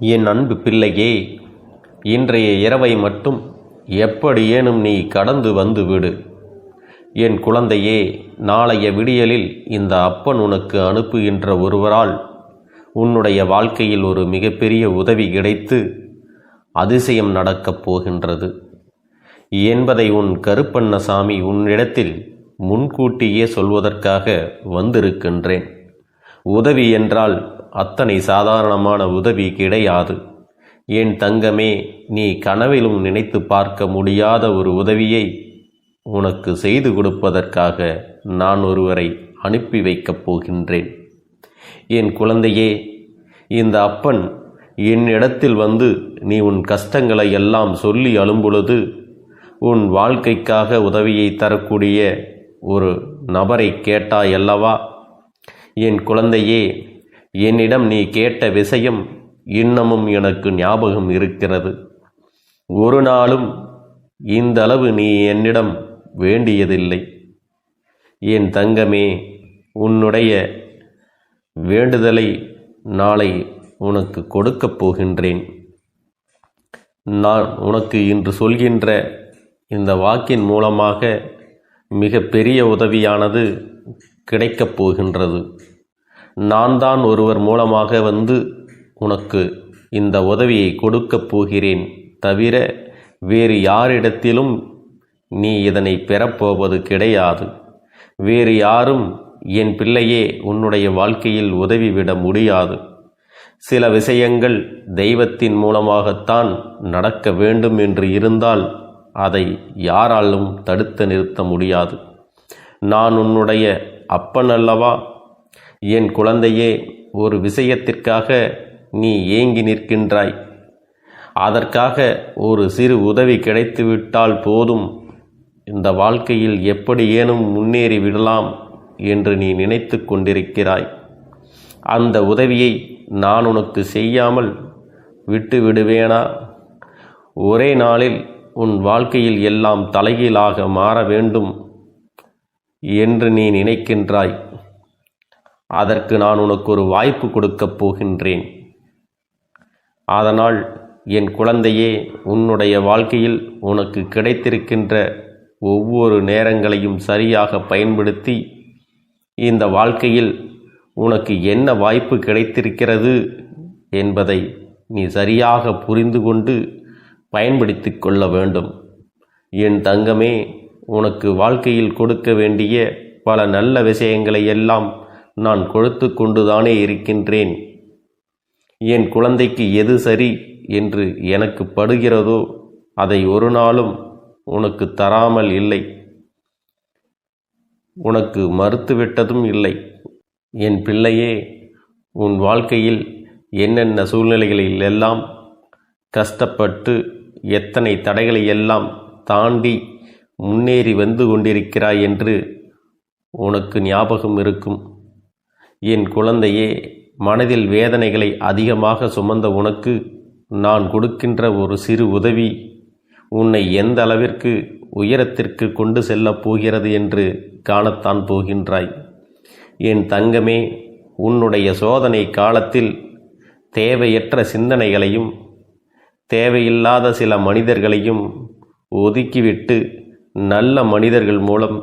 என் அன்பு பிள்ளையே, இன்றைய இரவை மட்டும் எப்படியேனும் நீ கடந்து வந்து விடு. என் குழந்தையே, நாளைய விடியலில் இந்த அப்பன் உனக்கு அனுப்புகின்ற ஒருவரால் உன்னுடைய வாழ்க்கையில் ஒரு மிகப்பெரிய உதவி கிடைத்து அதிசயம் நடக்கப் போகின்றது என்பதை உன் கருப்பண்ணசாமி உன்னிடத்தில் முன்கூட்டியே சொல்வதற்காக வந்திருக்கின்றேன். உதவி என்றால் அத்தனை சாதாரணமான உதவி கிடையாது. என் தங்கமே, நீ கனவிலும் நினைத்து பார்க்க முடியாத ஒரு உதவியை உனக்கு செய்து கொடுப்பதற்காக நான் ஒருவரை அனுப்பி வைக்கப் போகின்றேன். என் குழந்தையே, இந்த அப்பன் என்னிடத்தில் வந்து நீ உன் கஷ்டங்களை எல்லாம் சொல்லி அழும்பொழுது உன் வாழ்க்கைக்காக உதவியை தரக்கூடிய ஒரு நபரை கேட்டாயல்லவா? என் குழந்தையே, என்னிடம் நீ கேட்ட விஷயம் இன்னமும் எனக்கு ஞாபகம் இருக்கிறது. ஒரு நாளும் இந்த அளவு நீ என்னிடம் வேண்டியதில்லை. என் தங்கமே, உன்னுடைய வேண்டுதலை நாளை உனக்கு கொடுக்கப் போகின்றேன். நான் உனக்கு இன்று சொல்கின்ற இந்த வாக்கின் மூலமாக மிக பெரிய உதவியானது கிடைக்கப் போகின்றது. நான் தான் ஒருவர் மூலமாக வந்து உனக்கு இந்த உதவியை கொடுக்கப் போகிறேன். தவிர வேறு யாரிடத்திலும் நீ இதனை பெறப்போவது கிடையாது. வேறு யாரும் என் பிள்ளையே உன்னுடைய வாழ்க்கையில் உதவிவிட முடியாது. சில விஷயங்கள் தெய்வத்தின் மூலமாகத்தான் நடக்க வேண்டும் என்று இருந்தால் அதை யாராலும் தடுத்து நிறுத்த முடியாது. நான் உன்னுடைய அப்பன் அல்லவா? என் குழந்தையே, ஒரு விஷயத்திற்காக நீ ஏங்கி நிற்கின்றாய். அதற்காக ஒரு சிறு உதவி கிடைத்துவிட்டால் போதும், இந்த வாழ்க்கையில் எப்படியேனும் முன்னேறி விடலாம் என்று நீ நினைத்து கொண்டிருக்கிறாய். அந்த உதவியை நான் உனக்கு செய்யாமல் விட்டு விடுவேனா? ஒரே நாளில் உன் வாழ்க்கையில் எல்லாம் தலைகீழாக மாற வேண்டும் என்று நீ நினைக்கின்றாய். அதற்கு நான் உனக்கு ஒரு வாய்ப்பு கொடுக்கப் போகின்றேன். அதனால் என் குழந்தையே, உன்னுடைய வாழ்க்கையில் உனக்கு கிடைத்திருக்கின்ற ஒவ்வொரு நேரங்களையும் சரியாக பயன்படுத்தி இந்த வாழ்க்கையில் உனக்கு என்ன வாய்ப்பு கிடைத்திருக்கிறது என்பதை நீ சரியாக புரிந்து கொண்டு பயன்படுத்தி கொள்ள வேண்டும். என் தங்கமே, உனக்கு வாழ்க்கையில் கொடுக்க வேண்டிய பல நல்ல விஷயங்களை எல்லாம் நான் கொடுத்து கொண்டுதானே இருக்கின்றேன். என் குழந்தைக்கு எது சரி என்று எனக்கு படுகிறதோ அதை ஒரு நாளும் உனக்கு தராமல் இல்லை, உனக்கு மறுத்துவிட்டதும் இல்லை. என் பிள்ளையே, உன் வாழ்க்கையில் என்னென்ன சூழ்நிலைகளில் எல்லாம் கஷ்டப்பட்டு எத்தனை தடைகளை எல்லாம் தாண்டி முன்னேறி வந்து கொண்டிருக்கிறாய் என்று உனக்கு ஞாபகம் இருக்கும். என் குழந்தையே, மனதில் வேதனைகளை அதிகமாக சுமந்த உனக்கு நான் கொடுக்கின்ற ஒரு சிறு உதவி உன்னை எந்த அளவிற்கு உயரத்திற்கு கொண்டு செல்லப் போகிறது என்று காணத்தான் போகின்றாய். என் தங்கமே, உன்னுடைய சோதனை காலத்தில் தேவையற்ற சிந்தனைகளையும் தேவையில்லாத சில மனிதர்களையும் ஒதுக்கிவிட்டு நல்ல மனிதர்கள் மூலம்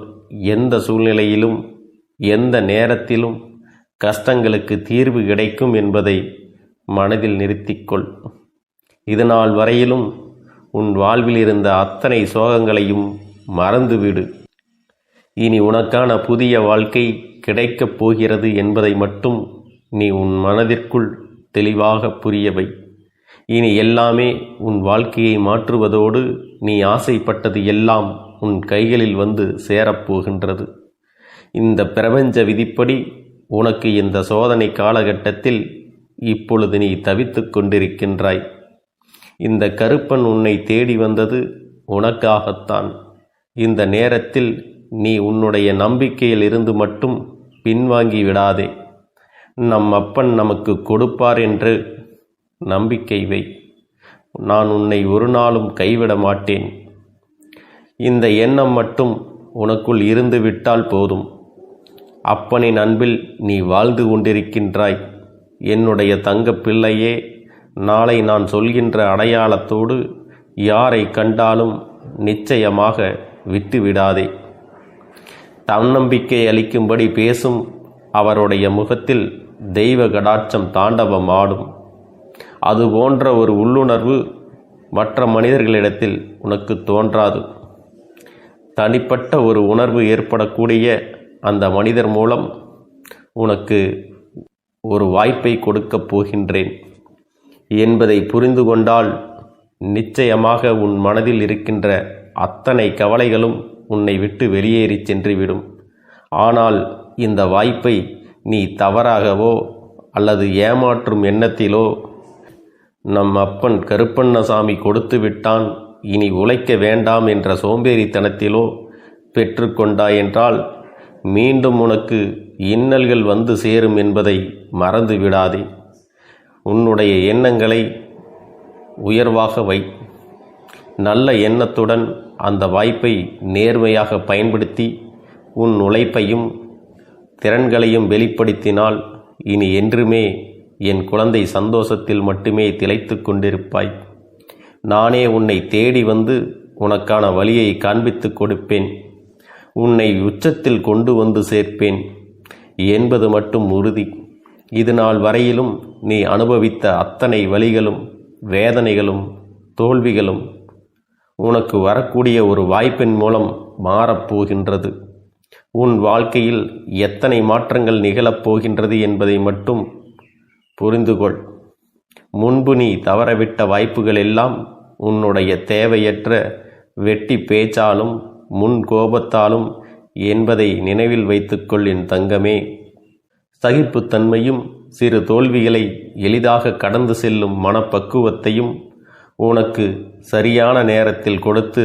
எந்த சூழ்நிலையிலும் எந்த நேரத்திலும் கஷ்டங்களுக்கு தீர்வு கிடைக்கும் என்பதை மனதில் நிறுத்திக்கொள். இதனால் வரையிலும் உன் வாழ்வில் இருந்த அத்தனை சோகங்களையும் மறந்துவிடு. இனி உனக்கான புதிய வாழ்க்கை கிடைக்கப் போகிறது என்பதை மட்டும் நீ உன் மனதிற்குள் தெளிவாக புரியவை. இனி எல்லாமே உன் வாழ்க்கையை மாற்றுவதோடு நீ ஆசைப்பட்டது எல்லாம் உன் கைகளில் வந்து சேரப்போகின்றது. இந்த பிரபஞ்ச விதிப்படி உனக்கு இந்த சோதனை காலகட்டத்தில் இப்பொழுது நீ தவித்து கொண்டிருக்கின்றாய். இந்த கருப்பன் உன்னை தேடி வந்தது உனக்காகத்தான். இந்த நேரத்தில் நீ உன்னுடைய நம்பிக்கையில் இருந்து மட்டும் பின்வாங்கி விடாதே. நம் அப்பன் நமக்கு கொடுப்பார் என்று நம்பிக்கை வை. நான் உன்னை ஒரு நாளும் கைவிட மாட்டேன். இந்த எண்ணம் மட்டும் உனக்குள் இருந்து விட்டால் போதும். அப்பனின் அன்பில் நீ வாழ்ந்து கொண்டிருக்கின்றாய். என்னுடைய தங்க பிள்ளையே, நாளை நான் சொல்கின்ற அடையாளத்தோடு யாரை கண்டாலும் நிச்சயமாக விட்டுவிடாதே. தன்னம்பிக்கை அளிக்கும்படி பேசும் அவருடைய முகத்தில் தெய்வ கடாட்சம் தாண்டவம் ஆடும். அதுபோன்ற ஒரு உள்ளுணர்வு மற்ற மனிதர்களிடத்தில் உனக்கு தோன்றாது. தனிப்பட்ட ஒரு உணர்வு ஏற்படக்கூடிய அந்த மனிதர் மூலம் உனக்கு ஒரு வாய்ப்பை கொடுக்கப் போகின்றேன் என்பதை புரிந்து கொண்டால் நிச்சயமாக உன் மனதில் இருக்கின்ற அத்தனை கவலைகளும் உன்னை விட்டு வெளியேறி சென்றுவிடும். ஆனால் இந்த வாய்ப்பை நீ தவறாகவோ அல்லது ஏமாற்றும் எண்ணத்திலோ நம் அப்பன் கருப்பண்ணசாமி கொடுத்து விட்டான், இனி உழைக்க வேண்டாம் என்ற சோம்பேறித்தனத்திலோ பெற்றுக்கொண்டாயென்றால் மீண்டும் உனக்கு இன்னல்கள் வந்து சேரும் என்பதை மறந்து விடாதே. உன்னுடைய எண்ணங்களை உயர்வாக வை. நல்ல எண்ணத்துடன் அந்த வாய்ப்பை நேர்மையாக பயன்படுத்தி உன் உழைப்பையும் திறன்களையும் வெளிப்படுத்தினால் இனி என்றுமே என் குழந்தை சந்தோஷத்தில் மட்டுமே திளைத்து கொண்டிருப்பாய். நானே உன்னை தேடி வந்து உனக்கான வழியை காண்பித்து கொடுப்பேன். உன்னை உச்சத்தில் கொண்டு வந்து சேர்ப்பேன் என்பது மட்டும் உறுதி. இது நாள் வரையிலும் நீ அனுபவித்த அத்தனை வலிகளும் வேதனைகளும் தோல்விகளும் உனக்கு வரக்கூடிய ஒரு வாய்ப்பின் மூலம் மாறப்போகின்றது. உன் வாழ்க்கையில் எத்தனை மாற்றங்கள் நிகழப்போகின்றது என்பதை மட்டும் புரிந்துகொள். முன்பு நீ தவறவிட்ட வாய்ப்புகள் எல்லாம் உன்னுடைய தேவையற்ற வெட்டி பேச்சாலும் முன் கோபத்தாலும் என்பதை நினைவில் வைத்துக்கொள் என் தங்கமே. சகிப்புத்தன்மையும் சிறு தோல்விகளை எளிதாக கடந்து செல்லும் மனப்பக்குவத்தையும் உனக்கு சரியான நேரத்தில் கொடுத்து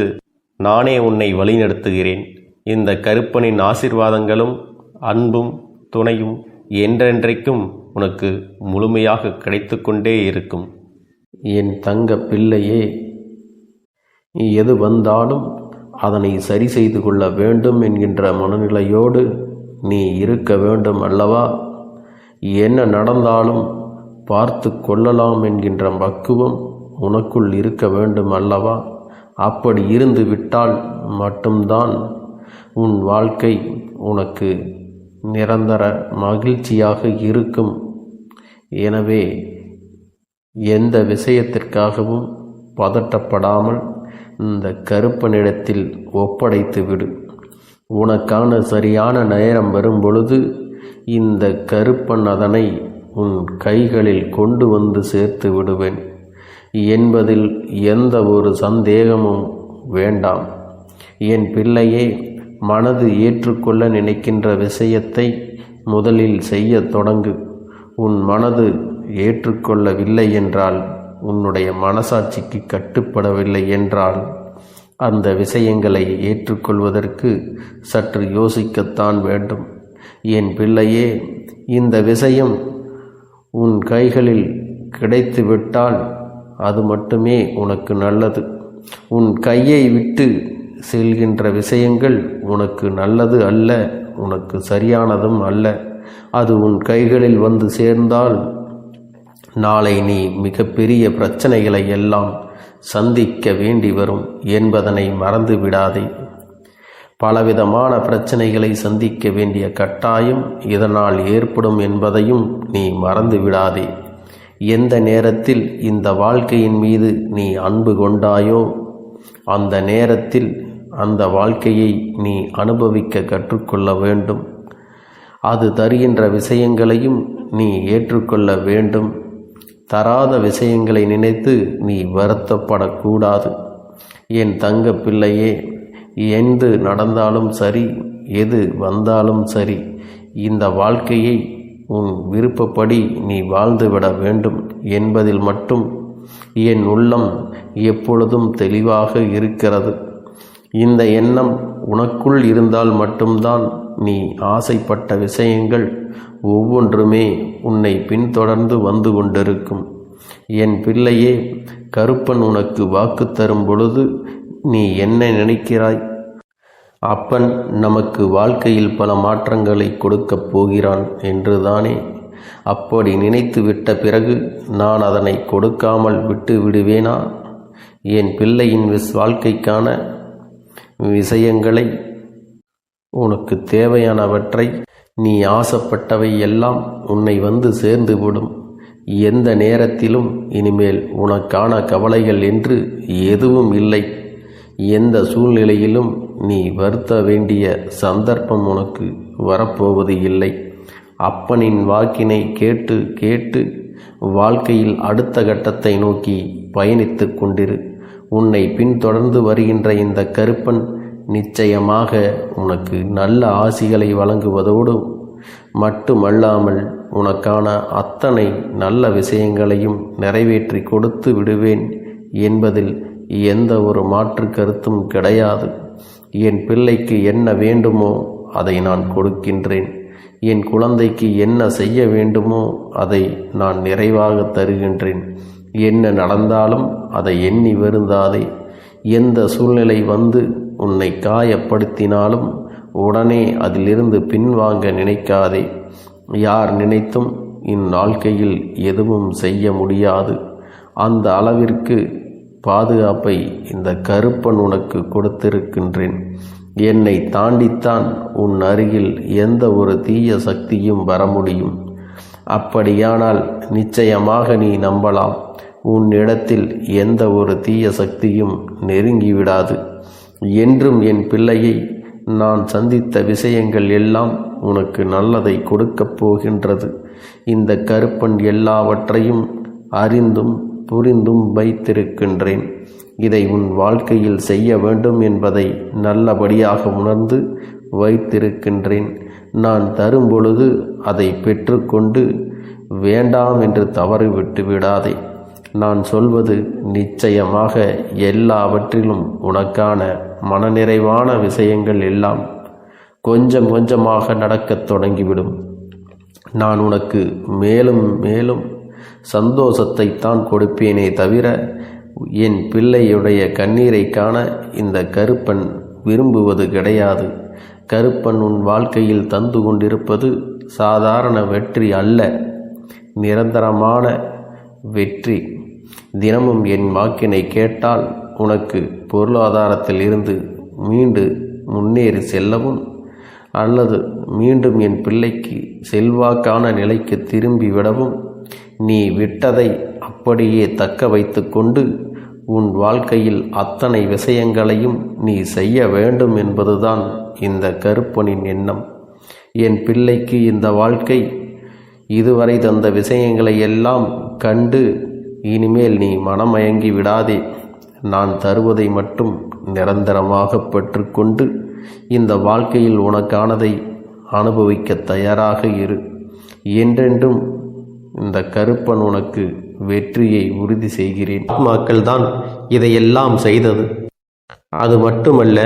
நானே உன்னை வழிநடத்துகிறேன். இந்த கருப்பனின் ஆசீர்வாதங்களும் அன்பும் துணையும் என்றென்றைக்கும் உனக்கு முழுமையாக கிடைத்து கொண்டே இருக்கும். என் தங்க பிள்ளையே, எது வந்தாலும் அதனை சரி செய்து கொள்ள வேண்டும் என்கின்ற மனநிலையோடு நீ இருக்க வேண்டும் அல்லவா? என்ன நடந்தாலும் பார்த்து கொள்ளலாம் என்கின்ற பக்குவம் உனக்குள் இருக்க வேண்டும் அல்லவா? அப்படி இருந்து விட்டால் மட்டும்தான் உன் வாழ்க்கை உனக்கு நிரந்தர மகிழ்ச்சியாக இருக்கும். எனவே எந்த விஷயத்திற்காகவும் பதட்டப்படாமல் இந்த கருப்பனிடத்தில் ஒப்படைத்து விடு. உனக்கான சரியான நேரம் வரும் பொழுது இந்த கருப்பன் அதனை உன் கைகளில் கொண்டு வந்து சேர்த்து விடுவேன் என்பதில் எந்த ஒரு சந்தேகமும் வேண்டாம். என் பிள்ளையே, மனது ஏற்றுக்கொள்ள நினைக்கின்ற விஷயத்தை முதலில் செய்ய தொடங்கு. உன் மனது ஏற்றுக்கொள்ளவில்லை என்றால், உன்னுடைய மனசாட்சிக்கு கட்டுப்படவில்லை என்றால், அந்த விஷயங்களை ஏற்றுக்கொள்வதற்கு சற்று யோசிக்கத்தான் வேண்டும். என் பிள்ளையே, இந்த விஷயம் உன் கைகளில் கிடைத்துவிட்டால் அது மட்டுமே உனக்கு நல்லது. உன் கையை விட்டு செல்கின்ற விஷயங்கள் உனக்கு நல்லது அல்ல, உனக்கு சரியானதும் அல்ல. அது உன் கைகளில் வந்து சேர்ந்தால் நாளை நீ மிகப்பெரிய பிரச்சனைகளை எல்லாம் சந்திக்க வேண்டி வரும் என்பதனை மறந்து விடாதே. பலவிதமான பிரச்சனைகளை சந்திக்க வேண்டிய கட்டாயம் இதனால் ஏற்படும் என்பதையும் நீ மறந்து விடாதே. எந்த நேரத்தில் இந்த வாழ்க்கையின் மீது நீ அன்பு கொண்டாயோ அந்த நேரத்தில் அந்த வாழ்க்கையை நீ அனுபவிக்க கற்றுக்கொள்ள வேண்டும். அது தருகின்ற விஷயங்களையும் நீ ஏற்றுக்கொள்ள வேண்டும். தராத விஷயங்களை நினைத்து நீ வருத்தப்படக்கூடாது. என் தங்க பிள்ளையே, எது நடந்தாலும் சரி, எது வந்தாலும் சரி, இந்த வாழ்க்கையை உன் விருப்பப்படி நீ வாழ்ந்துவிட வேண்டும் என்பதில் மட்டும் என் உள்ளம் எப்பொழுதும் தெளிவாக இருக்கிறது. இந்த எண்ணம் உனக்குள் இருந்தால் மட்டும்தான் நீ ஆசைப்பட்ட விஷயங்கள் ஒவ்வொன்றுமே உன்னை பின்தொடர்ந்து வந்து கொண்டிருக்கும். என் பிள்ளையே, கருப்பன் உனக்கு வாக்கு தரும் பொழுது நீ என்ன நினைக்கிறாய்? அப்பன் நமக்கு வாழ்க்கையில் பல மாற்றங்களை கொடுக்கப் போகிறான் என்றுதானே. அப்படி நினைத்து விட்ட பிறகு நான் அதனை கொடுக்காமல் விட்டு விடுவேனா? என் பிள்ளையின் வாழ்க்கைக்கான விஷயங்களை, உனக்கு தேவையானவற்றை, நீ ஆசைப்பட்டவை எல்லாம் உன்னை வந்து சேர்ந்துவிடும். எந்த நேரத்திலும் இனிமேல் உனக்கான கவலைகள் என்று எதுவும் இல்லை. எந்த சூழ்நிலையிலும் நீ வருத்த வேண்டிய சந்தர்ப்பம் உனக்கு வரப்போவது இல்லை. அப்பனின் வாக்கினை கேட்டு கேட்டு வாழ்க்கையில் அடுத்த கட்டத்தை நோக்கி பயணித்து கொண்டிரு. உன்னை பின்தொடர்ந்து வருகின்ற இந்த கருப்பன் நிச்சயமாக உனக்கு நல்ல ஆசிகளை வழங்குவதோடு மட்டுமல்லாமல் உனக்கான அத்தனை நல்ல விஷயங்களையும் நிறைவேற்றி கொடுத்து விடுவேன் என்பதில் எந்த ஒரு மாற்று கருத்தும் கிடையாது. என் பிள்ளைக்கு என்ன வேண்டுமோ அதை நான் கொடுக்கின்றேன். என் குழந்தைக்கு என்ன செய்ய வேண்டுமோ அதை நான் நிறைவாக தருகின்றேன். என்ன நடந்தாலும் அதை எண்ணி வருந்தாதே. எந்த சூழ்நிலை வந்து உன்னை காயப்படுத்தினாலும் உடனே அதிலிருந்து பின்வாங்க நினைக்காதே. யார் நினைத்தும் இந்நாள்கையில் எதுவும் செய்ய முடியாது. அந்த அளவிற்கு பாதுகாப்பை இந்த கருப்பன் உனக்கு கொடுத்திருக்கின்றேன். என்னை தாண்டித்தான் உன் அருகில் எந்த ஒரு தீய சக்தியும் வர முடியும். அப்படியானால் நிச்சயமாக நீ நம்பலாம், உன்னிடத்தில் எந்த ஒரு தீய சக்தியும் நெருங்கிவிடாது. என்றும் என் பிள்ளையை நான் சந்தித்த விஷயங்கள் எல்லாம் உனக்கு நல்லதை கொடுக்கப் போகின்றது. இந்த கருப்பன் எல்லாவற்றையும் அறிந்தும் புரிந்தும் வைத்திருக்கின்றேன். இதை உன் வாழ்க்கையில் செய்ய வேண்டும் என்பதை நல்லபடியாக உணர்ந்து வைத்திருக்கின்றேன். நான் தரும் பொழுது அதை பெற்றுக்கொண்டு வேண்டாம் என்று தவறு விட்டு விடாதே. நான் சொல்வது நிச்சயமாக எல்லாவற்றிலும் உனக்கான மனநிறைவான விஷயங்கள் எல்லாம் கொஞ்சம் கொஞ்சமாக நடக்கத் தொடங்கிவிடும். நான் உனக்கு மேலும் மேலும் சந்தோஷத்தை தான் கொடுப்பேனே தவிர என் பிள்ளையுடைய கண்ணீரை காண இந்த கருப்பன் விரும்புவது கிடையாது. கருப்பன் உன் வாழ்க்கையில் தந்து கொண்டிருப்பது சாதாரண வெற்றி அல்ல, நிரந்தரமான வெற்றி. தினமும் என் வாக்கினை கேட்டால் உனக்கு பொருளாதாரத்தில் இருந்து மீண்டு முன்னேறி செல்லவும் அல்லது மீண்டும் என் பிள்ளைக்கு செல்வாக்கான நிலைக்கு திரும்பி விடவும் நீ விட்டதை அப்படியே தக்க வைத்து கொண்டு உன் வாழ்க்கையில் அத்தனை விஷயங்களையும் நீ செய்ய வேண்டும் என்பதுதான் இந்த கருப்பனின் எண்ணம். என் பிள்ளைக்கு இந்த வாழ்க்கை இதுவரை தந்த விஷயங்களை எல்லாம் கண்டு இனிமேல் நீ மனமயங்கி விடாதே. நான் தருவதை மட்டும் நிரந்தரமாக பெற்றுக்கொண்டு இந்த வாழ்க்கையில் உனக்கானதை அனுபவிக்க தயாராக இரு. என்றென்றும் இந்த கருப்பன் உனக்கு வெற்றியை உறுதி செய்கிறேன். ஆத்மாக்கள் தான் இதையெல்லாம் செய்தது. அது மட்டுமல்ல,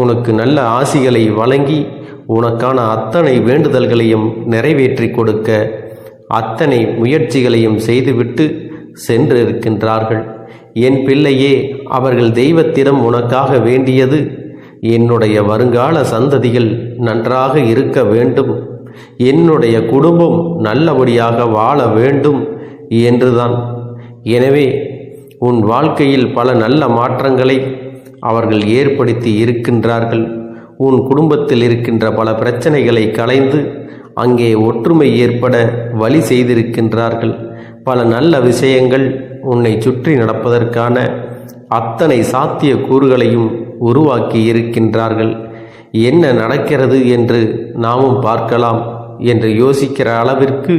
உனக்கு நல்ல ஆசிகளை வழங்கி உனக்கான அத்தனை வேண்டுதல்களையும் நிறைவேற்றி கொடுக்க அத்தனை முயற்சிகளையும் செய்துவிட்டு சென்றிருக்கின்றார்கள். என் பிள்ளையே, அவர்கள் தெய்வத்திடம் உனக்காக வேண்டியது என்னுடைய வருங்கால சந்ததிகள் நன்றாக இருக்க வேண்டும், என்னுடைய குடும்பம் நல்லபடியாக வாழ வேண்டும் என்றுதான். எனவே உன் வாழ்க்கையில் பல நல்ல மாற்றங்களை அவர்கள் ஏற்படுத்தி இருக்கின்றார்கள். உன் குடும்பத்தில் இருக்கின்ற பல பிரச்சனைகளை களைந்து அங்கே ஒற்றுமை ஏற்பட வழி செய்திருக்கின்றார்கள். பல நல்ல விஷயங்கள் உன்னை சுற்றி நடப்பதற்கான அத்தனை சாத்திய கூறுகளையும் உருவாக்கி இருக்கின்றார்கள். என்ன நடக்கிறது என்று நாமும் பார்க்கலாம் என்று யோசிக்கிற அளவிற்கு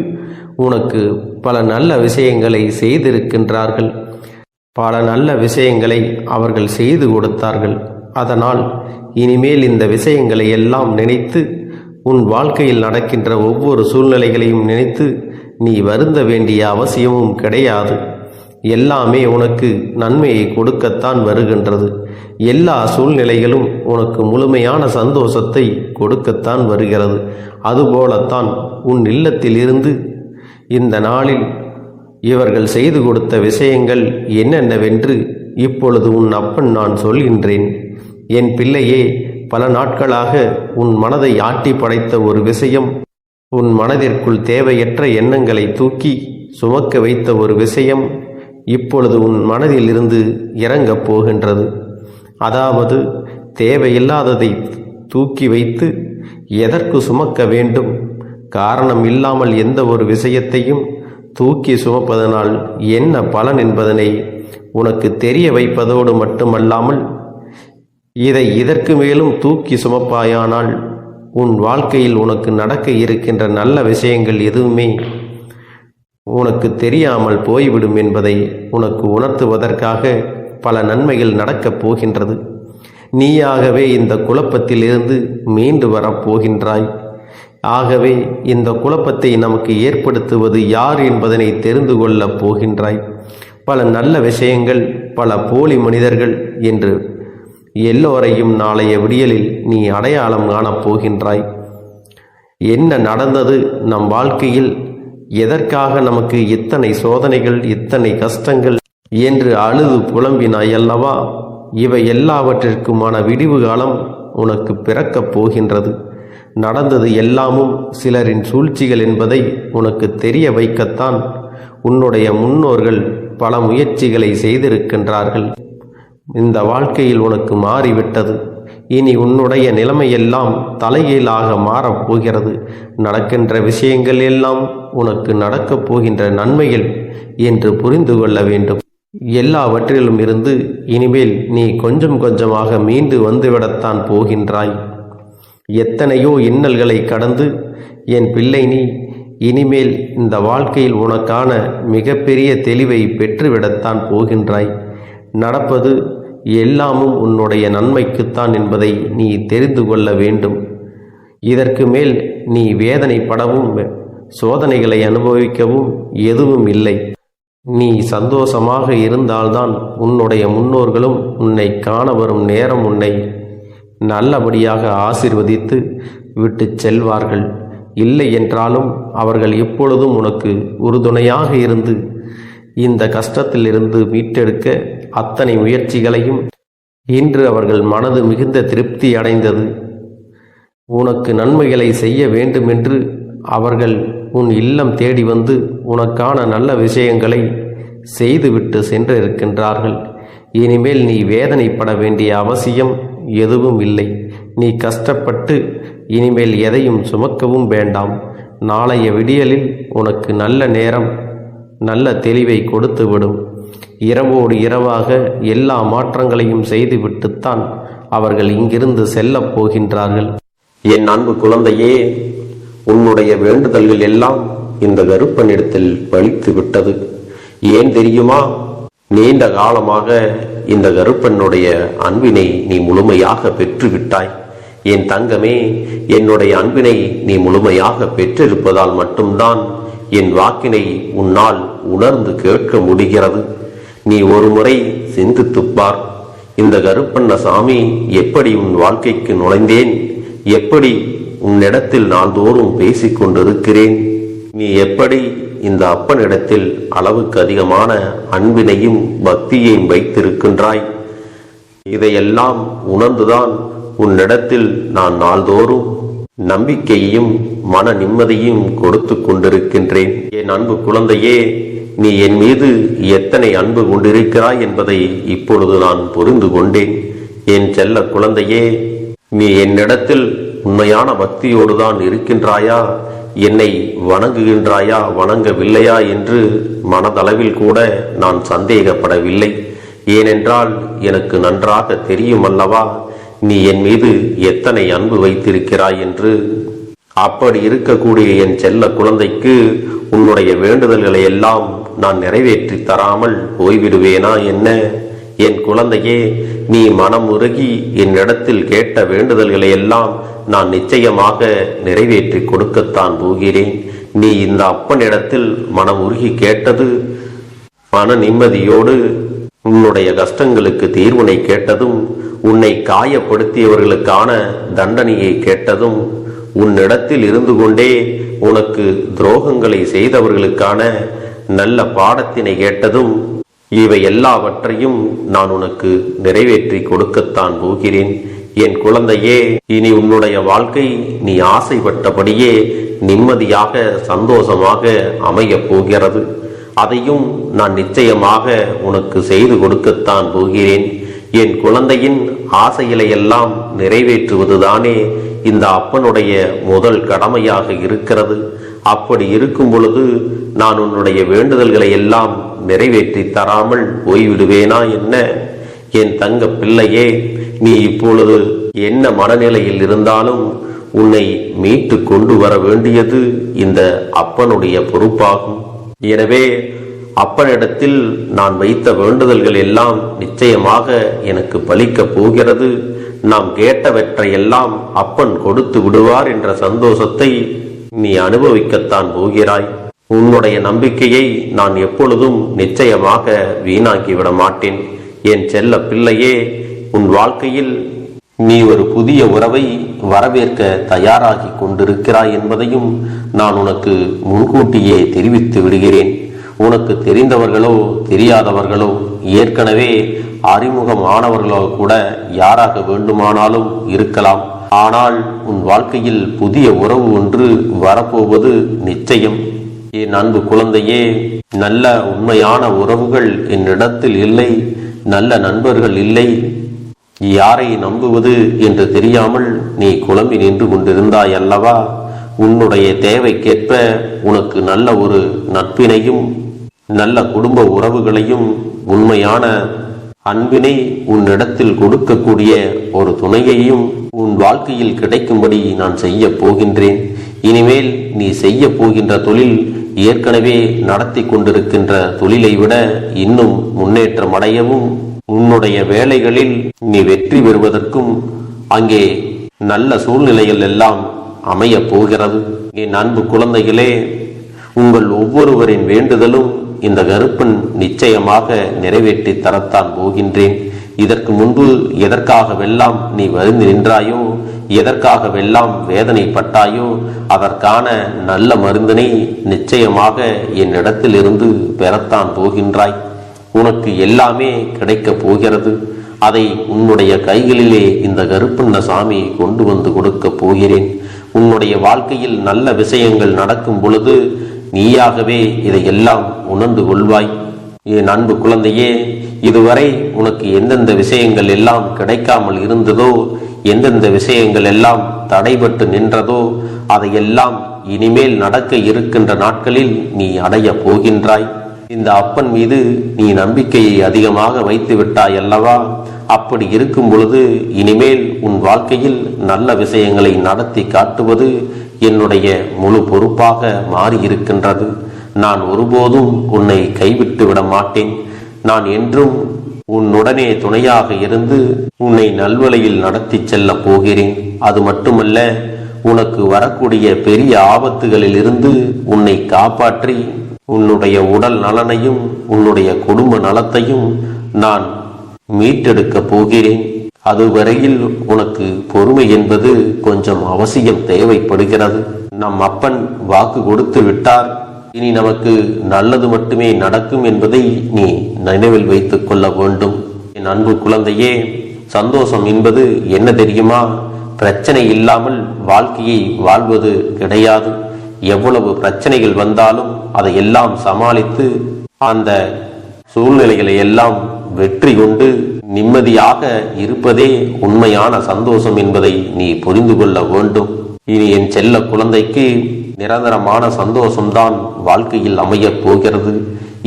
உனக்கு பல நல்ல விஷயங்களை செய்திருக்கின்றார்கள். பல நல்ல விஷயங்களை அவர்கள் செய்து கொடுத்தார்கள். அதனால் இனிமேல் இந்த விஷயங்களை எல்லாம் நினைத்து உன் வாழ்க்கையில் நடக்கின்ற ஒவ்வொரு சூழ்நிலைகளையும் நினைத்து நீ வருந்த வேண்டிய அவசியமும் கிடையாது. எல்லாமே உனக்கு நன்மையை கொடுக்கத்தான் வருகின்றது. எல்லா சூழ்நிலைகளும் உனக்கு முழுமையான சந்தோஷத்தை கொடுக்கத்தான் வருகிறது. அதுபோலத்தான் உன் இல்லத்தில் இருந்து இந்த நாளில் இவர்கள் செய்து கொடுத்த விஷயங்கள் என்னென்னவென்று இப்பொழுது உன் அப்பன் நான் சொல்கின்றேன். என் பிள்ளையே, பல நாட்களாக உன் மனதை ஆட்டி படைத்த ஒரு விஷயம் உன் மனதிற்குள் தேவையற்ற எண்ணங்களை தூக்கி சுமக்க வைத்த ஒரு விஷயம் இப்பொழுது உன் மனதில் இருந்து இறங்கப் போகின்றது. அதாவது தேவையில்லாததை தூக்கி வைத்து எதற்கு சுமக்க வேண்டும்? காரணம் இல்லாமல் எந்த ஒரு விஷயத்தையும் தூக்கி சுமப்பதனால் என்ன பலன் என்பதனை உனக்கு தெரிய வைப்பதோடு மட்டுமல்லாமல், இதை இதற்கு மேலும் தூக்கி சுமப்பாயானால் உன் வாழ்க்கையில் உனக்கு நடக்க இருக்கின்ற நல்ல விஷயங்கள் எதுவுமே உனக்கு தெரியாமல் போய்விடும் என்பதை உனக்கு உணர்த்துவதற்காக பல நன்மைகள் நடக்கப் போகின்றது. நீயாகவே இந்த குழப்பத்தில் இருந்து மீண்டு வரப்போகின்றாய். ஆகவே இந்த குழப்பத்தை நமக்கு ஏற்படுத்துவது யார் என்பதனை தெரிந்து கொள்ளப் போகின்றாய். பல நல்ல விஷயங்கள், பல போலி மனிதர்கள் என்று எல்லோரையும் நாளைய விடியலில் நீ அடையாளம் காணப் போகின்றாய். என்ன நடந்தது நம் வாழ்க்கையில், எதற்காக நமக்கு இத்தனை சோதனைகள், இத்தனை கஷ்டங்கள் என்று அழுது புலம்பினாய் அல்லவா? இவை எல்லாவற்றிற்குமான விடிவு காலம் உனக்கு பிறக்கப் போகின்றது. நடந்தது எல்லாமும் சிலரின் சூழ்ச்சிகள் என்பதை உனக்கு தெரிய வைக்கத்தான் உன்னுடைய முன்னோர்கள் பல முயற்சிகளை செய்திருக்கின்றார்கள். இந்த வாழ்க்கையில் உனக்கு மாறிவிட்டது. இனி உன்னுடைய நிலைமையெல்லாம் தலைகீழாக மாறப்போகிறது. நடக்கின்ற விஷயங்கள் எல்லாம் உனக்கு நடக்கப் போகின்ற நன்மைகள் என்று புரிந்து கொள்ள வேண்டும். எல்லாவற்றிலும் இருந்து இனிமேல் நீ கொஞ்சம் கொஞ்சமாக மீண்டு வந்துவிடத்தான் போகின்றாய். எத்தனையோ இன்னல்களை கடந்து என் பிள்ளை நீ இனிமேல் இந்த வாழ்க்கையில் உனக்கான மிகப்பெரிய தெளிவை பெற்றுவிடத்தான் போகின்றாய். நடப்பது எல்லாமும் உன்னுடைய நன்மைக்குத்தான் என்பதை நீ தெரிந்து கொள்ள வேண்டும். இதற்கு மேல் நீ வேதனைப்படவும் சோதனைகளை அனுபவிக்கவும் எதுவும் இல்லை. நீ சந்தோஷமாக இருந்தால்தான் உன்னுடைய முன்னோர்களும் உன்னை காண வரும் நேரம் உன்னை நல்லபடியாக ஆசீர்வதித்து விட்டு செல்வார்கள். இல்லை என்றாலும் அவர்கள் எப்பொழுதும் உனக்கு உறுதுணையாக இருந்து இந்த கஷ்டத்திலிருந்து மீட்டெடுக்க அத்தனை முயற்சிகளையும் இன்று அவர்கள் மனது மிகுந்த திருப்தி அடைந்தது. உனக்கு நன்மைகளை செய்ய வேண்டுமென்று அவர்கள் உன் இல்லம் தேடி வந்து உனக்கான நல்ல விஷயங்களை செய்துவிட்டு சென்றிருக்கின்றார்கள். இனிமேல் நீ வேதனைப்பட வேண்டிய அவசியம் எதுவும் இல்லை. நீ கஷ்டப்பட்டு இனிமேல் எதையும் சுமக்கவும் வேண்டாம். நாளைய விடியலில் உனக்கு நல்ல நேரம், நல்ல தெளிவை கொடுத்துவிடும். இரவோடு இரவாக எல்லா மாற்றங்களையும் செய்துவிட்டுத்தான் அவர்கள் இங்கிருந்து செல்லப் போகின்றார்கள். என் அன்பு குழந்தையே, உன்னுடைய வேண்டுதல்கள் எல்லாம் இந்த கருப்பனிடத்தில் பலித்து விட்டது. ஏன் தெரியுமா? நீண்ட காலமாக இந்த கருப்பனுடைய அன்பினை நீ முழுமையாக பெற்றுவிட்டாய். என் தங்கமே, என்னுடைய அன்பினை நீ முழுமையாக பெற்றிருப்பதால் மட்டும்தான் என் வாக்கினை உன்னால் உணர்ந்து கேட்க முடிகிறது. நீ ஒரு முறை சிந்தித்துப்பார். இந்த கருப்பண்ணசாமி எப்படி உன் வாழ்க்கைக்கு நுழைந்தேன், எப்படி உன்னிடத்தில் நாள்தோறும் பேசிக் கொண்டிருக்கிறேன், நீ எப்படி இந்த அப்பனிடத்தில் அளவுக்கு அதிகமான அன்பினையும் பக்தியையும் வைத்திருக்கின்றாய். இதையெல்லாம் உணர்ந்துதான் உன்னிடத்தில் நான் நாள்தோறும் நம்பிக்கையையும் மன நிம்மதியும் கொடுத்து கொண்டிருக்கின்றேன். என் அன்பு குழந்தையே, நீ என் மீது எத்தனை அன்பு கொண்டிருக்கிறாய் என்பதை இப்பொழுது நான் புரிந்து கொண்டேன். என் செல்ல குழந்தையே, நீ என்னிடத்தில் உண்மையான பக்தியோடுதான் இருக்கின்றாயா, என்னை வணங்குகின்றாயா வணங்கவில்லையா என்று மனதளவில் கூட நான் சந்தேகப்படவில்லை. ஏனென்றால் எனக்கு நன்றாக தெரியும் அல்லவா நீ என் மீது எத்தனை அன்பு வைத்திருக்கிறாய் என்று. அப்படி இருக்கக்கூடிய என் செல்ல குழந்தைக்கு உன்னுடைய வேண்டுதல்களை எல்லாம் நான் நிறைவேற்றி தராமல் போய்விடுவேனா என்ன? என் குழந்தையே, நீ மனம் உருகி என்னிடத்தில் கேட்ட வேண்டுதல்களை எல்லாம் நான் நிச்சயமாக நிறைவேற்றி கொடுக்கத்தான் போகிறேன். நீ இந்த அப்பனிடத்தில் மனம் உருகி கேட்டது, மன நிம்மதியோடு உன்னுடைய கஷ்டங்களுக்கு தீர்வினை கேட்டதும், உன்னை காயப்படுத்தியவர்களுக்கான தண்டனையை கேட்டதும், உன்னிடத்தில் இருந்து கொண்டே உனக்கு துரோகங்களை செய்தவர்களுக்கான நல்ல பாடத்தினை கேட்டதும், இவை எல்லாவற்றையும் நான் உனக்கு நிறைவேற்றி கொடுக்கத்தான் போகிறேன். என் குழந்தையே, இனி உன்னுடைய வாழ்க்கை நீ ஆசைப்பட்டபடியே நிம்மதியாக சந்தோஷமாக அமையப் போகிறது. அதையும் நான் நிச்சயமாக உனக்கு செய்து கொடுக்கத்தான் போகிறேன். என் குழந்தையின் ஆசைகளை எல்லாம் நிறைவேற்றுவதுதானே இந்த அப்பனுடைய முதல் கடமையாக இருக்கிறது. அப்படி இருக்கும் பொழுது நான் உன்னுடைய வேண்டுதல்களை எல்லாம் நிறைவேற்றி தராமல் போய்விடுவேனா என்ன? என் தங்க பிள்ளையே, நீ இப்பொழுது என்ன மனநிலையில் இருந்தாலும் உன்னை மீட்டு கொண்டு வர வேண்டியது இந்த அப்பனுடைய பொறுப்பாகும். எனவே அப்பனிடத்தில் நான் வைத்த வேண்டுதல்கள் எல்லாம் நிச்சயமாக எனக்கு பலிக்கப் போகிறது. நாம் கேட்டவற்றை எல்லாம் அப்பன் கொடுத்து விடுவார் என்ற சந்தோஷத்தை நீ அனுபவிக்கத்தான் போகிறாய். உன்னுடைய நம்பிக்கையை நான் எப்பொழுதும் நிச்சயமாக வீணாக்கிவிட மாட்டேன். என் செல்ல பிள்ளையே, உன் வாழ்க்கையில் நீ ஒரு புதிய உறவை வரவேற்க தயாராகி கொண்டிருக்கிறாய் என்பதையும் நான் உனக்கு முன்கூட்டியே தெரிவித்து விடுகிறேன். உனக்கு தெரிந்தவர்களோ தெரியாதவர்களோ ஏற்கனவே அறிமுகமானவர்களோ கூட யாராக வேண்டுமானாலும் இருக்கலாம். ஆனால் உன் வாழ்க்கையில் புதிய உறவு ஒன்று வரப்போவது நிச்சயம். என் அன்பு குழந்தையே, நல்ல உண்மையான உறவுகள் என்னிடத்தில் இல்லை, நல்ல நண்பர்கள் இல்லை. யாரை நம்புவது என்று தெரியாமல் நீ குழம்பி நின்று கொண்டிருந்தாய் அல்லவா? உன்னுடைய தேவைக்கேற்ப உனக்கு நல்ல ஒரு நட்பினையும் நல்ல குடும்ப உறவுகளையும் உண்மையான அன்பினை உன்னிடத்தில் கொடுக்கக்கூடிய ஒரு துணையையும் உன் வாழ்க்கையில் கிடைக்கும்படி நான் செய்ய போகின்றேன். இனிமேல் நீ செய்ய போகின்ற தொழில் ஏற்கனவே நடத்தி கொண்டிருக்கின்ற தொழிலை விட இன்னும் முன்னேற்றம் அடையவும், உன்னுடைய வேலைகளில் நீ வெற்றி பெறுவதற்கும் அங்கே நல்ல சூழ்நிலைகள் எல்லாம் அமைய போகிறது. என் அன்பு குழந்தைகளே, உங்கள் ஒவ்வொருவரின் வேண்டுதலும் இந்த கருப்பன் நிச்சயமாக நிறைவேற்றி தரத்தான் போகின்றேன். இதற்கு முன்பு எதற்காகவெல்லாம் நீ வருந்தி நின்றாயோ, எதற்காகவெல்லாம் வேதனைப்பட்டாயோ, அதற்கான நல்ல மருந்தினை நிச்சயமாக என்னிடத்தில் இருந்து பெறத்தான் போகின்றாய். உனக்கு எல்லாமே கிடைக்கப் போகிறது. அதை உன்னுடைய கைகளிலே இந்த கருப்பண்ண சாமி கொண்டு வந்து கொடுக்க போகிறேன். உன்னுடைய வாழ்க்கையில் நல்ல விஷயங்கள் நடக்கும் பொழுது நீயாகவே இதையெல்லாம் உணர்ந்து கொள்வாய். என் அன்பு குழந்தையே, இதுவரை உனக்கு எந்தெந்த விஷயங்கள் எல்லாம் கிடைக்காமல் இருந்ததோ, எந்தெந்த விஷயங்கள் எல்லாம் தடைபட்டு நின்றதோ, அதையெல்லாம் இனிமேல் நடக்க இருக்கின்ற நாட்களில் நீ அடைய போகின்றாய். இந்த அப்பன் மீது நீ நம்பிக்கையை அதிகமாக வைத்து விட்டாய் அல்லவா? அப்படி இருக்கும் பொழுது இனிமேல் உன் வாழ்க்கையில் நல்ல விஷயங்களை நடத்தி காட்டுவது என்னுடைய முழு பொறுப்பாக மாறியிருக்கின்றது. நான் ஒருபோதும் உன்னை கைவிட்டு விட மாட்டேன். நான் என்றும் உன்னுடனே துணையாக இருந்து உன்னை நல்வழியில் நடத்தி செல்ல போகிறேன். அது மட்டுமல்ல, உனக்கு வரக்கூடிய பெரிய ஆபத்துகளில் இருந்து உன்னை காப்பாற்றி உன்னுடைய உடல் நலனையும் உன்னுடைய குடும்ப நலத்தையும் நான் மீட்டெடுக்க போகிறேன். அதுவரையில் உனக்கு பொறுமை என்பது கொஞ்சம் அவசியம் தேவைப்படுகிறது. நம் அப்பன் வாக்கு கொடுத்து விட்டார். இனி நமக்கு நல்லது மட்டுமே நடக்கும் என்பதை நீ நினைவில் வைத்துக் கொள்ள வேண்டும். என் அன்பு குழந்தையே, சந்தோஷம் என்பது என்ன தெரியுமா? பிரச்சனை இல்லாமல் வாழ்க்கையை வாழ்வது கிடையாது. எவ்வளவு பிரச்சனைகள் வந்தாலும் அதையெல்லாம் சமாளித்து அந்த சூழ்நிலைகளை எல்லாம் வெற்றி கொண்டு நிம்மதியாக இருப்பதே உண்மையான சந்தோஷம் என்பதை நீ புரிந்து கொள்ள வேண்டும். இனி என் செல்ல குழந்தைக்கு நிரந்தரமான சந்தோஷம்தான் வாழ்க்கையில் அமையப் போகிறது.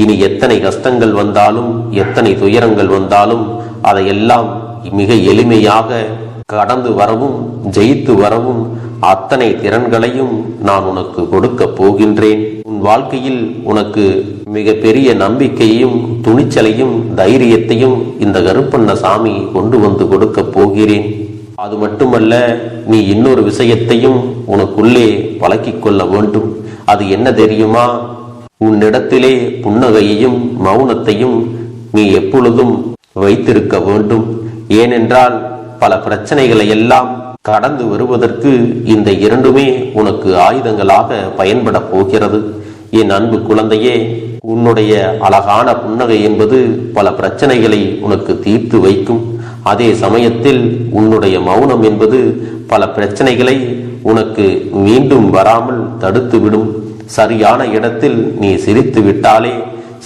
இனி எத்தனை கஷ்டங்கள் வந்தாலும், எத்தனை துயரங்கள் வந்தாலும் அதையெல்லாம் மிக எளிமையாக கடந்து வரவும் ஜெயித்து வரவும் அத்தனை திறன்களையும் நான் உனக்கு கொடுக்க போகின்றேன். உன் வாழ்க்கையில் உனக்கு மிக பெரிய நம்பிக்கையையும் துணிச்சலையும் தைரியத்தையும் இந்த கருப்பண்ண சாமி கொண்டு வந்து கொடுக்க போகிறேன். அது மட்டுமல்ல, நீ இன்னொரு விஷயத்தையும் உனக்குள்ளே பழக்கிக் கொள்ள வேண்டும். அது என்ன தெரியுமா? உன்னிடத்திலே புன்னகையையும் மௌனத்தையும் நீ எப்பொழுதும் வைத்திருக்க வேண்டும். ஏனென்றால் பல பிரச்சனைகளை எல்லாம் கடந்து வருவதற்கு இந்த இரண்டுமே உனக்கு ஆயுதங்களாக பயன்பட போகிறது. என் அன்பு குழந்தையே, உன்னுடைய அழகான புன்னகை என்பது பல பிரச்சனைகளை உனக்கு தீர்த்து வைக்கும். அதே சமயத்தில் உன்னுடைய மௌனம் என்பது பல பிரச்சனைகளை உனக்கு மீண்டும் வராமல் தடுத்துவிடும். சரியான இடத்தில் நீ சிரித்து விட்டாலே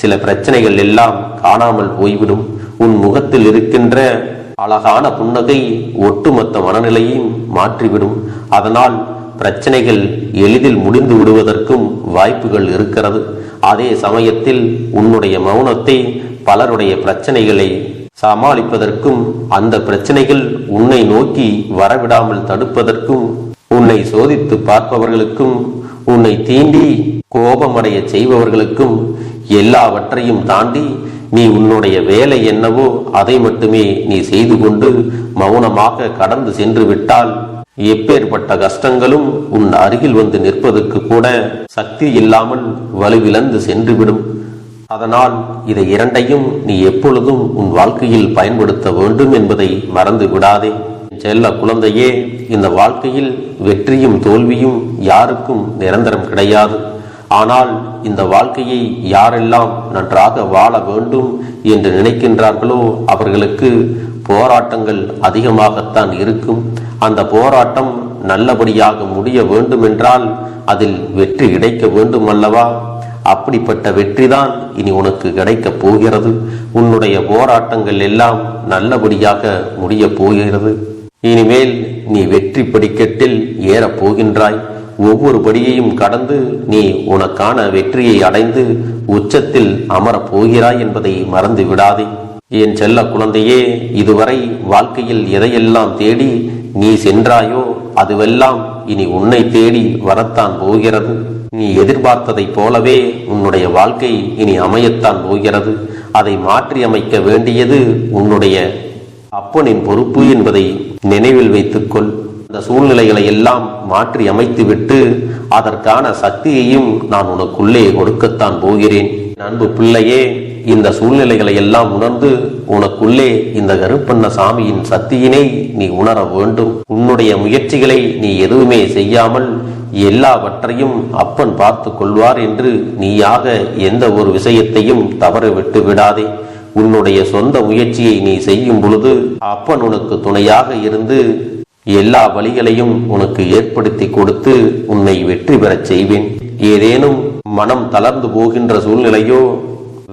சில பிரச்சனைகள் எல்லாம் காணாமல் போய்விடும். உன் முகத்தில் இருக்கின்ற அழகான புன்னகை ஒட்டுமொத்த மனநிலையும் மாற்றிவிடும். அதனால் பிரச்சனைகள் எளிதில் முடிந்து விடுவதற்கும் வாய்ப்புகள் இருக்கிறது. அதே சமயத்தில் உன்னுடைய மௌனத்தை பலருடைய பிரச்சனைகளை சமாளிப்பதற்கும் அந்த பிரச்சனைகள் உன்னை நோக்கி வரவிடாமல் தடுப்பதற்கும் உன்னை சோதித்து பார்ப்பவர்களுக்கும் உன்னை தீண்டி கோபமடைய செய்பவர்களுக்கும் எல்லாவற்றையும் தாண்டி நீ உன்னுடைய வேலை என்னவோ அதை மட்டுமே நீ செய்து கொண்டு மௌனமாக கடந்து சென்று விட்டால் எப்பேற்பட்ட கஷ்டங்களும் உன் அருகில் வந்து நிற்பதற்கு கூட சக்தி இல்லாமல் வலுவிழந்து சென்றுவிடும். அதனால் இதை இரண்டையும் நீ எப்பொழுதும் உன் வாழ்க்கையில் பயன்படுத்த வேண்டும் என்பதை மறந்து விடாதே. செல்ல குழந்தையே, இந்த வாழ்க்கையில் வெற்றியும் தோல்வியும் யாருக்கும் நிரந்தரம் கிடையாது. ஆனால் இந்த வாழ்க்கையை யாரெல்லாம் நன்றாக வாழ வேண்டும் என்று நினைக்கின்றார்களோ அவர்களுக்கு போராட்டங்கள் அதிகமாகத்தான் இருக்கும். அந்த போராட்டம் நல்லபடியாக முடிய வேண்டுமென்றால் அதில் வெற்றி கிடைக்க வேண்டும் அல்லவா? அப்படிப்பட்ட வெற்றிதான் இனி உனக்கு கிடைக்கப் போகிறது. உன்னுடைய போராட்டங்கள் எல்லாம் நல்லபடியாக முடிய போகிறது. இனிமேல் நீ வெற்றி படிக்கட்டில் ஏறப் போகின்றாய். ஒவ்வொரு படியையும் கடந்து நீ உனக்கான வெற்றியை அடைந்து உச்சத்தில் அமரப் போகிறாய் என்பதை மறந்து விடாதே. என் செல்ல குழந்தையே, இதுவரை வாழ்க்கையில் எதையெல்லாம் தேடி நீ சென்றாயோ அதுவெல்லாம் இனி உன்னை தேடி வரத்தான் போகிறது. நீ எதிர்பார்த்ததைப் போலவே உன்னுடைய வாழ்க்கை இனி அமையத்தான் போகிறது. அதை மாற்றி அமைக்க வேண்டியது உன்னுடைய அப்பனின் பொறுப்பு என்பதை நினைவில் வைத்துக்கொள். இந்த சூழ்நிலைகளை எல்லாம் மாற்றி அமைத்துவிட்டு அதற்கான சக்தியையும் நான் உனக்குள்ளே கொடுக்கத்தான் போகிறேன். அன்பு பிள்ளையே, இந்த சூழ்நிலைகளை எல்லாம் உணர்ந்து உனக்குள்ளே இந்த கருப்பண்ண சாமியின் சக்தியினை நீ உணர வேண்டும். உன்னுடைய முயற்சிகளை நீ எதுவுமே செய்யாமல் எல்லாவற்றையும் அப்பன் பார்த்து கொள்வார் என்று நீயாக எந்த ஒரு விஷயத்தையும் தவற விட்டு விடாதே. உன்னுடைய சொந்த முயற்சியை நீ செய்யும் பொழுது அப்பன் உனக்கு துணையாக இருந்து எல்லா வழிகளையும் உனக்கு ஏற்படுத்தி கொடுத்து உன்னை வெற்றி பெறச் செய்வேன். ஏதேனும் மனம் தளர்ந்து போகின்ற சூழ்நிலையோ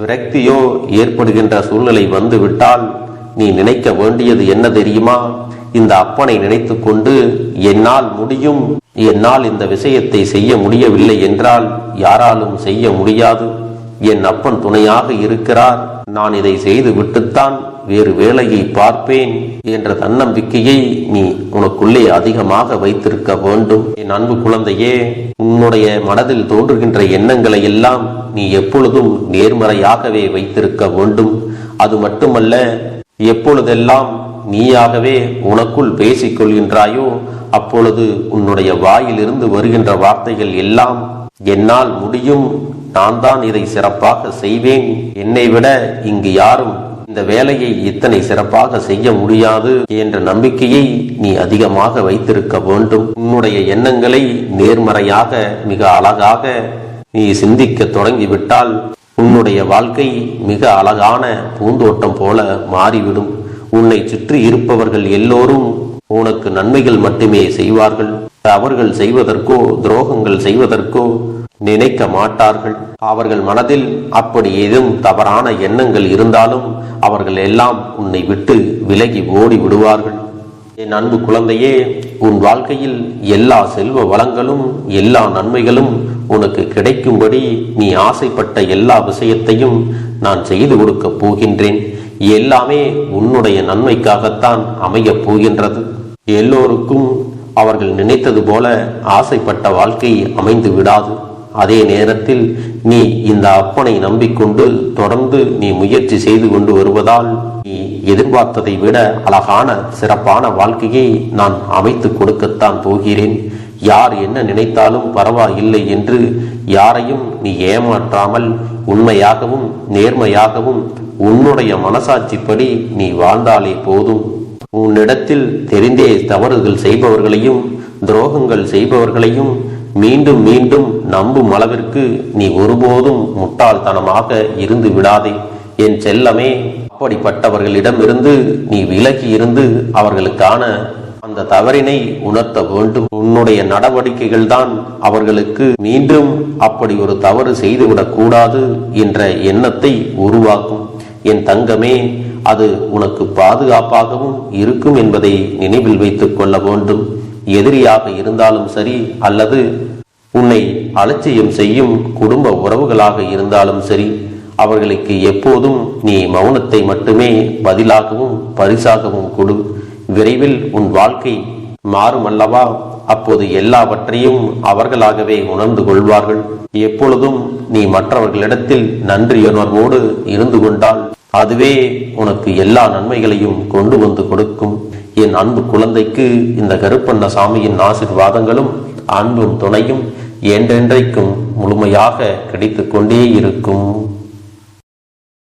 விரக்தியோ ஏற்படுகின்ற சூழ்நிலை வந்துவிட்டால் நீ நினைக்க வேண்டியது என்ன தெரியுமா? இந்த அப்பனை நினைத்து கொண்டு என்னால் முடியும், என்னால் இந்த விஷயத்தை செய்ய முடியவில்லை என்றால் யாராலும் செய்ய முடியாது, என் அப்பன் துணையாக இருக்கிறார், நான் இதை செய்து விட்டுத்தான் வேறு வேலையை பார்ப்பேன் என்ற தன்னம்பிக்கையை நீ உனக்குள்ளே அதிகமாக வைத்திருக்க வேண்டும். என் அன்பு குழந்தையே, உன்னுடைய மனதில் தோன்றுகின்ற எண்ணங்களை எல்லாம் நீ எப்பொழுதும் நேர்மறையாகவே வைத்திருக்க வேண்டும். அது மட்டுமல்ல, எப்பொழுதெல்லாம் நீயாகவே உனக்குள் பேசிக் கொள்கின்றாயோ அப்பொழுது உன்னுடைய வாயிலிருந்து வருகின்ற வார்த்தைகள் எல்லாம் என்னால் முடியும், நான் தான் இதை சிறப்பாக செய்வேன், என்னை விட இங்கு யாரும் இந்த வேலையை இத்தனை சிறப்பாக செய்ய முடியாது என்ற நம்பிக்கையை நீ அதிகமாக வைத்திருக்க வேண்டும். உன்னுடைய எண்ணங்களை நேர்மறையாக மிக அழகாக நீ சிந்திக்க தொடங்கிவிட்டால் உன்னுடைய வாழ்க்கை மிக அழகான பூந்தோட்டம் போல மாறிவிடும். உன்னை சுற்றி இருப்பவர்கள் எல்லோரும் உனக்கு நன்மைகள் மட்டுமே செய்வார்கள். அவர்கள் செய்வதற்கோ துரோகங்கள் செய்வதற்கோ நினைக்க மாட்டார்கள். அவர்கள் மனதில் அப்படி ஏதும் தவறான எண்ணங்கள் இருந்தாலும் அவர்கள் எல்லாம் உன்னை விட்டு விலகி ஓடி விடுவார்கள். என் அன்பு குழந்தையே, உன் வாழ்க்கையில் எல்லா செல்வ வளங்களும் எல்லா நன்மைகளும் உனக்கு கிடைக்கும்படி நீ ஆசைப்பட்ட எல்லா விஷயத்தையும் நான் செய்து கொடுக்கப் போகின்றேன். எல்லாமே உன்னுடைய நன்மைக்காகத்தான் அமையப் போகின்றது. எல்லோருக்கும் அவர்கள் நினைத்தது போல ஆசைப்பட்ட வாழ்க்கை அமைந்து விடாது. அதே நேரத்தில் நீ இந்த அப்பனை நம்பிக்கொண்டு தொடர்ந்து நீ முயற்சி செய்து கொண்டு வருவதால் நீ எதிர்பார்த்ததை விட அழகான சிறப்பான வாழ்க்கையை நான் அமைத்து கொடுக்கத்தான் போகிறேன். யார் என்ன நினைத்தாலும் பரவாயில்லை என்று யாரையும் நீ ஏமாற்றாமல் உண்மையாகவும் நேர்மையாகவும் உன்னுடைய மனசாட்சிப்படி நீ வாழ்ந்தாலே போதும். உன்னிடத்தில் தெரிந்தே தவறுகள் செய்பவர்களையும் துரோகங்கள் செய்பவர்களையும் மீண்டும் மீண்டும் நம்பும் அளவிற்கு நீ ஒருபோதும் முட்டாள்தனமாக இருந்து விடாதே. என் செல்லமே, அப்படிப்பட்டவர்களிடமிருந்து நீ விலகி இருந்து அவர்களுக்கான அந்த தவறினை உணர்த்த வேண்டும். உன்னுடைய நடவடிக்கைகள் தான் அவர்களுக்கு மீண்டும் அப்படி ஒரு தவறு செய்துவிடக் கூடாது என்ற எண்ணத்தை உருவாக்கும். என் தங்கமே, அது உனக்கு பாதுகாப்பாகவும் இருக்கும் என்பதை நினைவில் வைத்துக் கொள்ள வேண்டும். எதிரியாக இருந்தாலும் சரி, அல்லது உன்னை அலட்சியம் செய்யும் குடும்ப உறவுகளாக இருந்தாலும் சரி, அவர்களுக்கு எப்போதும் நீ மௌனத்தை மட்டுமே பதிலாகவும் பரிசாகவும் கொடு. விரைவில் உன் வாழ்க்கை மாறும் அல்லவா? அப்போது எல்லாவற்றையும் அவர்களாகவே உணர்ந்து கொள்வார்கள். எப்பொழுதும் நீ மற்றவர்களிடத்தில் நன்றியுணர்வோடு இருந்து கொண்டால் அதுவே உனக்கு எல்லா நன்மைகளையும் கொண்டு வந்து கொடுக்கும். என் அன்பு குழந்தைக்கு இந்த கருப்பண்ணசாமியின் ஆசீர்வாதங்களும் அன்பும் துணையும் என்றென்றைக்கும் முழுமையாக கிடைத்துக் கொண்டே இருக்கும்.